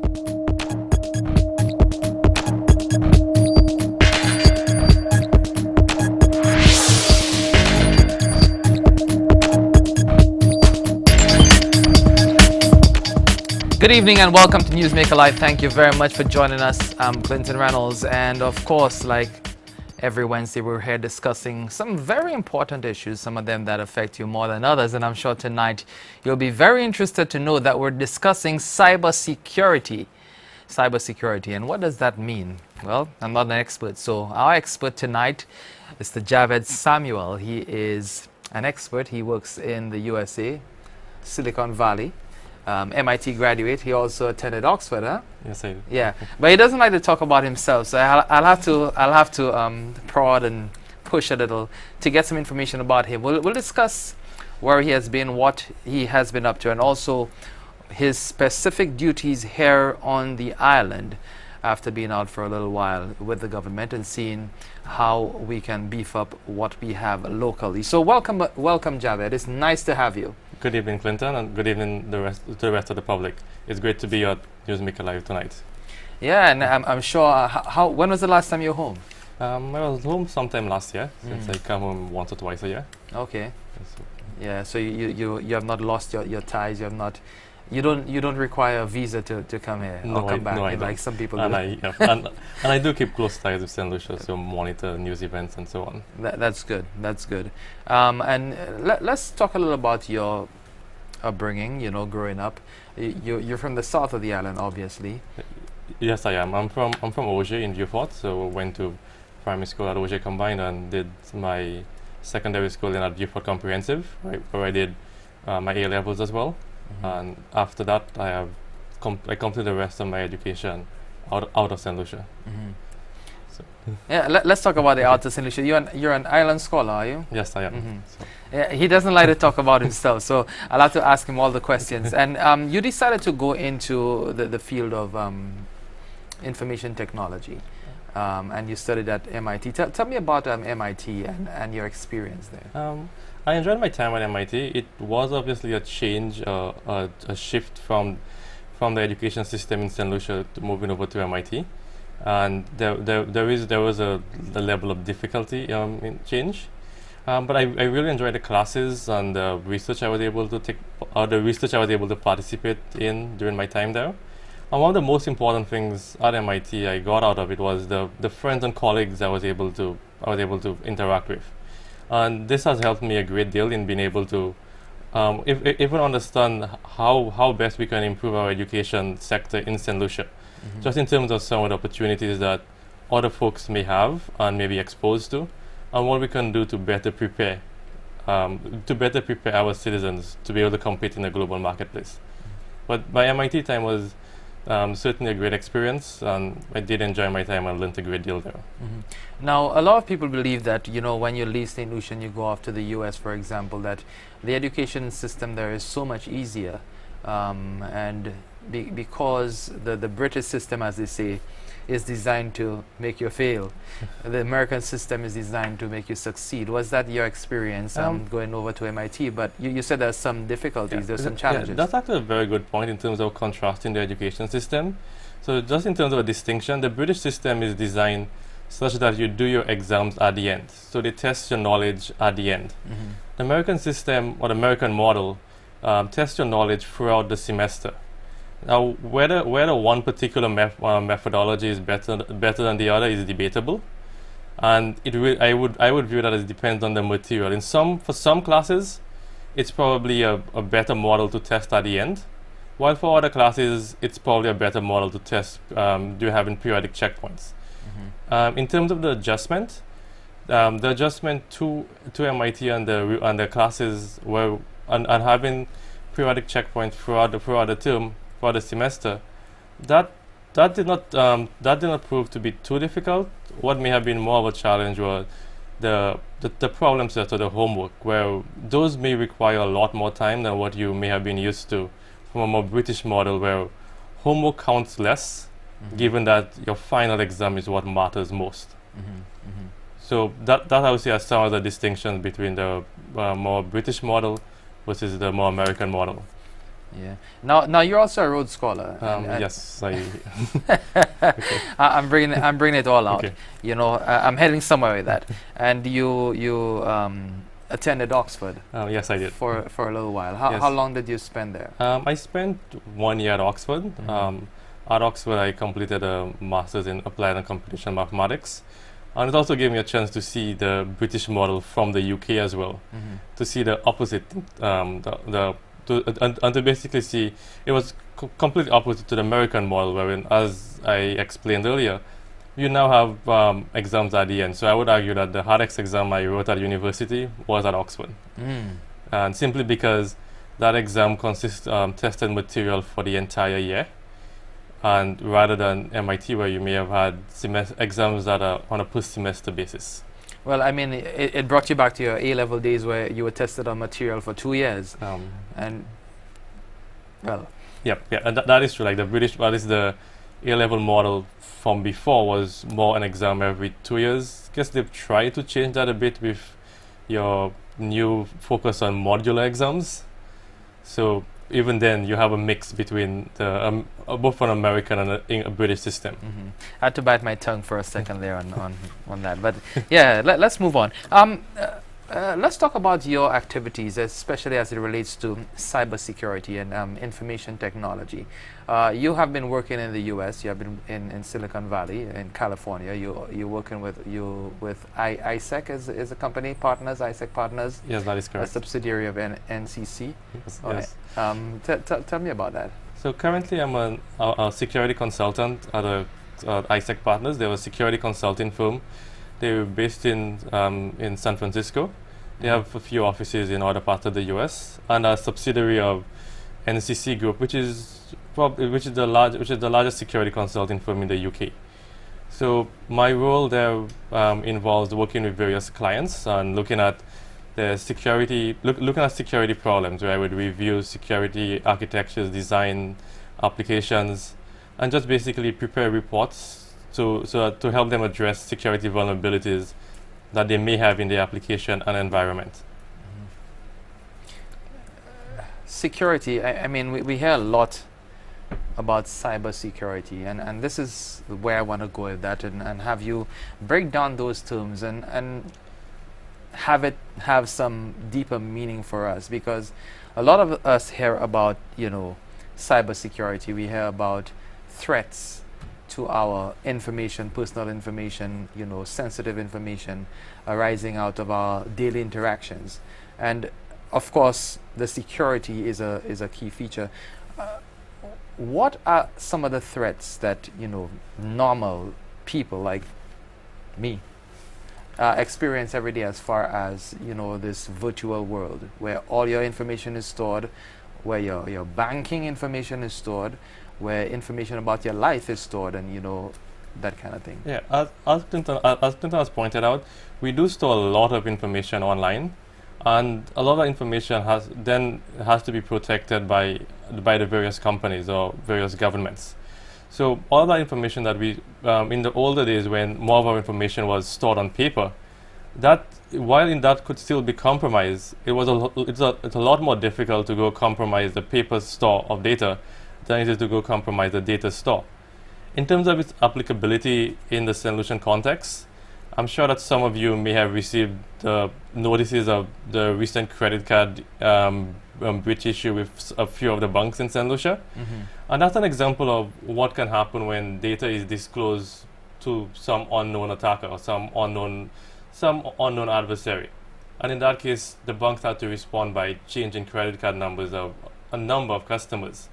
Good evening and welcome to Newsmaker Live. Thank you very much for joining us. I'm Clinton Reynolds, and of course, like every Wednesday, we're here discussing some very important issues, some of them that affect you more than others. And I'm sure tonight you'll be very interested to know that we're discussing cybersecurity. Cybersecurity, and what does that mean? Well, I'm not an expert, so our expert tonight is the Javed Samuel. He is an expert. He works in the USA, Silicon Valley. MIT graduate. He also attended Oxford, huh? Yes, I do. Yeah, but he doesn't like to talk about himself, so I'll have to prod and push a little to get some information about him. We'll discuss where he has been, what he has been up to, and also his specific duties here on the island after being out for a little while with the government and seeing how we can beef up what we have locally. So welcome, Javed. It's nice to have you. Good evening, Clinton, and good evening to the rest of the public. It's great to be at Newsmaker Live tonight. Yeah, and I'm sure. When was the last time you were home? I was home sometime last year, since I come home once or twice a year. Okay. Yeah, so you have not lost your ties. You don't require a visa to come here or come back like some people do. And I do keep close ties with St. Lucia, so monitor news events and so on. That's good. That's good. And let's talk a little about your upbringing. You know, growing up, you're from the south of the island, obviously. Yes, I am. I'm from Auger in Vieux-Fort, so went to primary school at Auger Combined and did my secondary school at Vieux-Fort Comprehensive, where I did my A levels as well. And after that, I completed the rest of my education out of St. Lucia. So. Yeah, let's talk about the out of St. Lucia. You're an island scholar, are you? Yes, I am. So. Yeah, he doesn't like to talk about himself, so I'll have to ask him all the questions. And you decided to go into the field of information technology, and you studied at MIT. Tell me about MIT and your experience there. I enjoyed my time at MIT. It was obviously a change, a shift from the education system in St. Lucia to moving over to MIT, and there was a level of difficulty in change. But I really enjoyed the classes and the research I was able to take, the research I was able to participate in during my time there. And one of the most important things at MIT I got out of it was the friends and colleagues I was able to interact with. And this has helped me a great deal in being able to even understand how best we can improve our education sector in St. Lucia, just in terms of some of the opportunities that other folks may have and may be exposed to, and what we can do to better prepare our citizens to be able to compete in the global marketplace. But my MIT time was certainly a great experience, and I did enjoy my time and learned a great deal there. Now, a lot of people believe that, you know, when you leave St. Lucia and you go off to the US, for example, that the education system there is so much easier, and because the British system, as they say, is designed to make you fail. The American system is designed to make you succeed. Was that your experience going over to MIT? But you said there's some difficulties, there's some challenges. Yeah, that's actually a very good point in terms of contrasting the education system. So just in terms of a distinction, the British system is designed such that you do your exams at the end. So they test your knowledge at the end. The American system, or the American model, tests your knowledge throughout the semester. Now, whether one particular methodology is better than the other is debatable, and I would view that as it depends on the material. For some classes, it's probably a better model to test at the end, while for other classes, it's probably a better model to test having periodic checkpoints. In terms of the adjustment to MIT and the classes and having periodic checkpoints throughout the term, for the semester, that did not prove to be too difficult. What may have been more of a challenge was the problem set or the homework, where those may require a lot more time than what you may have been used to from a more British model, where homework counts less, given that your final exam is what matters most. So that I would say are some of the distinctions between the more British model versus the more American model. Yeah. Now you're also a Rhodes Scholar. Yes, I. I'm bringing it all out. Okay. You know, I'm heading somewhere with that. And you attended Oxford Yes, I did. for a little while. How Yes. how long did you spend there? I spent 1 year at Oxford. At Oxford, I completed a master's in applied and computational mathematics, and it also gave me a chance to see the British model from the UK as well, to see the opposite, and to basically see it was completely opposite to the American model, wherein, as I explained earlier, you now have exams at the end. So I would argue that the hardest exam I wrote at university was at Oxford, and simply because that exam consists tested material for the entire year, and rather than MIT where you may have had exams that are on a per-semester basis. Well, I mean, it brought you back to your A-level days where you were tested on material for 2 years, and well, Yeah, and that is true. Like that is the A-level model from before was more an exam every 2 years. Guess they've tried to change that a bit with your new focus on modular exams. So even then, you have a mix between the both an American and a British system. I had to bite my tongue for a second there on that. But yeah, let's move on. Let's talk about your activities, especially as it relates to cybersecurity and information technology. You have been working in the U.S. You have been in Silicon Valley, in California. You're working with ISEC is a company, partners, ISEC Partners. Yes, that is A correct. subsidiary of NCC. Yes, All yes. right. Tell me about that. So currently, I'm a security consultant at ISEC Partners. They're a security consulting firm. They're based in San Francisco. They have a few offices in other parts of the U.S. and a subsidiary of NCC Group, which is the largest security consulting firm in the UK. So my role there involves working with various clients and looking at the security problems, where I would review security architectures, design applications, and just basically prepare reports to help them address security vulnerabilities that they may have in their application and environment. Security, I mean, we hear a lot about cybersecurity, and this is where I want to go with that, and have you break down those terms and have it have some deeper meaning for us, because a lot of us hear about, you know, cybersecurity. We hear about threats to our information, personal information, you know, sensitive information arising out of our daily interactions, and of course the security is a key feature. What are some of the threats that, you know, normal people like me experience every day, as far as, you know, this virtual world where all your information is stored, where your banking information is stored, where information about your life is stored, and, you know, that kind of thing? Yeah, as Clinton has pointed out, we do store a lot of information online, and a lot of information has to be protected by the various companies or various governments. So all that information that we in the older days, when more of our information was stored on paper, that while that could still be compromised, it's a lot more difficult to go compromise the paper store of data than it is to go compromise the data store. In terms of its applicability in the St. Lucian context, I'm sure that some of you may have received the notices of the recent credit card breach issue with a few of the banks in St. Lucia. And that's an example of what can happen when data is disclosed to some unknown attacker or some unknown adversary. And in that case, the banks had to respond by changing credit card numbers of a number of customers.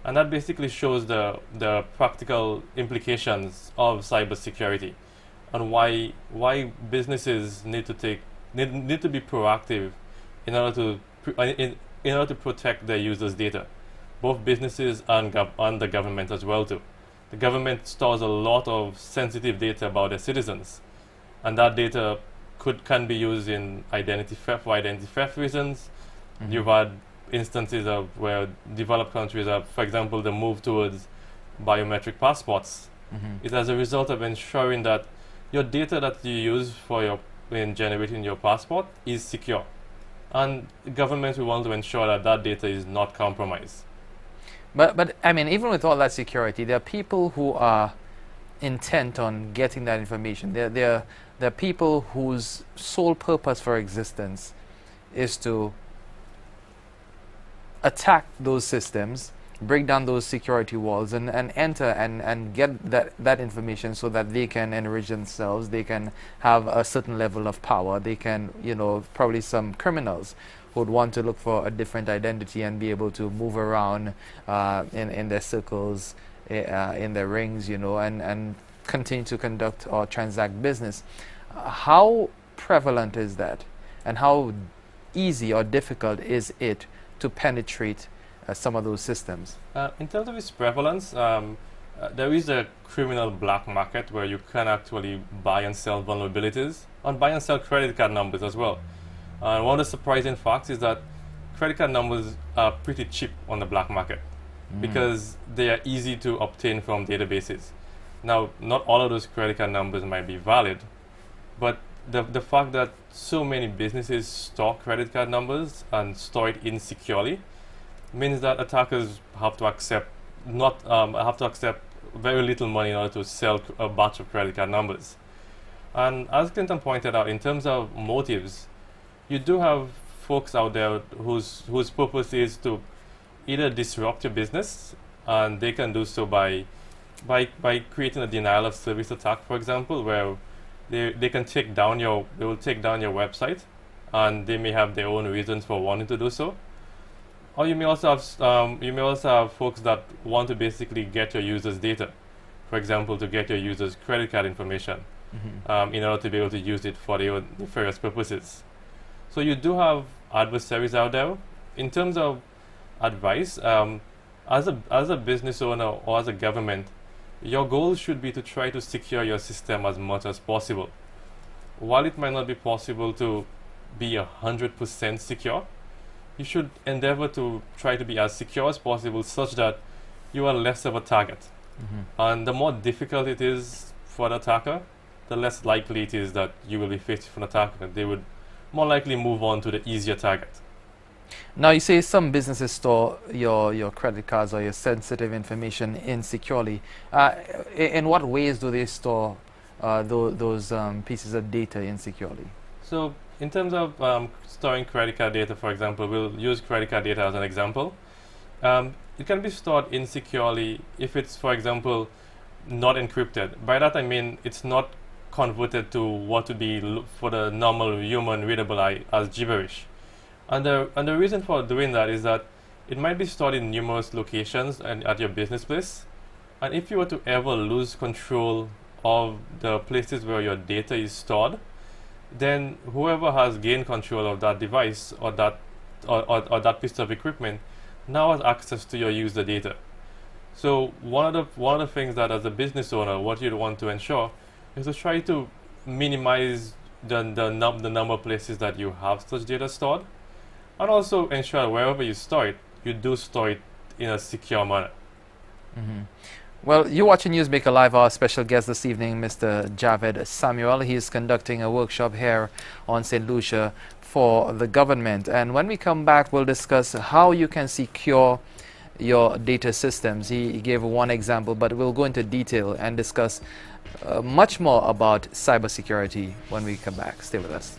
And that basically shows the practical implications of cybersecurity and why businesses need to be proactive in order to protect their users' data, both businesses and the government as well too. The government stores a lot of sensitive data about their citizens, and that data can be used in identity theft reasons. You've had instances of where developed countries have, for example, the move towards biometric passports. It's as a result of ensuring that your data that you use in generating your passport is secure, and governments will want to ensure that data is not compromised. But I mean, even with all that security, there are people who are intent on getting that information. There are people whose sole purpose for existence is to attack those systems, break down those security walls, and enter and get that information so that they can enrich themselves, they can have a certain level of power, they can, you know, probably some criminals would want to look for a different identity and be able to move around in their circles, in their rings, you know, and continue to conduct or transact business. How prevalent is that, and how easy or difficult is it to penetrate some of those systems? In terms of its prevalence, there is a criminal black market where you can actually buy and sell vulnerabilities and buy and sell credit card numbers as well. One of the surprising facts is that credit card numbers are pretty cheap on the black market because they are easy to obtain from databases. Now, not all of those credit card numbers might be valid, but the fact that so many businesses store credit card numbers and store it insecurely means that attackers have to accept very little money in order to sell a batch of credit card numbers. And as Clinton pointed out, in terms of motives, you do have folks out there whose purpose is to either disrupt your business, and they can do so by creating a denial of service attack, for example, where they will take down your website, and they may have their own reasons for wanting to do so. Or you may also have folks that want to basically get your users' data, for example, to get your users' credit card information, in order to be able to use it for their own nefarious purposes. So you do have adversaries out there. In terms of advice, as a business owner or as a government, your goal should be to try to secure your system as much as possible. While it might not be possible to be 100% secure, you should endeavor to try to be as secure as possible such that you are less of a target. And the more difficult it is for the attacker, the less likely it is that you will be faced with an attacker. They would more likely move on to the easier target. Now, you say some businesses store your credit cards or your sensitive information insecurely. In what ways do they store those pieces of data insecurely? So in terms of storing credit card data, for example, we'll use credit card data as an example. It can be stored insecurely if it's, for example, not encrypted. By that I mean it's not converted to what would be for the normal human readable eye as gibberish. And the reason for doing that is that it might be stored in numerous locations and at your business place. And if you were to ever lose control of the places where your data is stored, then whoever has gained control of that device or that piece of equipment now has access to your user data. So one of the things that as a business owner, what you'd want to ensure is to try to minimize the number of places that you have such data stored, and also ensure wherever you store it, you do store it in a secure manner. Well, you're watching Newsmaker Live. Our special guest this evening, Mr. Javed Samuel. He is conducting a workshop here on St. Lucia for the government. And when we come back, we'll discuss how you can secure your data systems. He gave one example, but we'll go into detail and discuss much more about cybersecurity when we come back. Stay with us.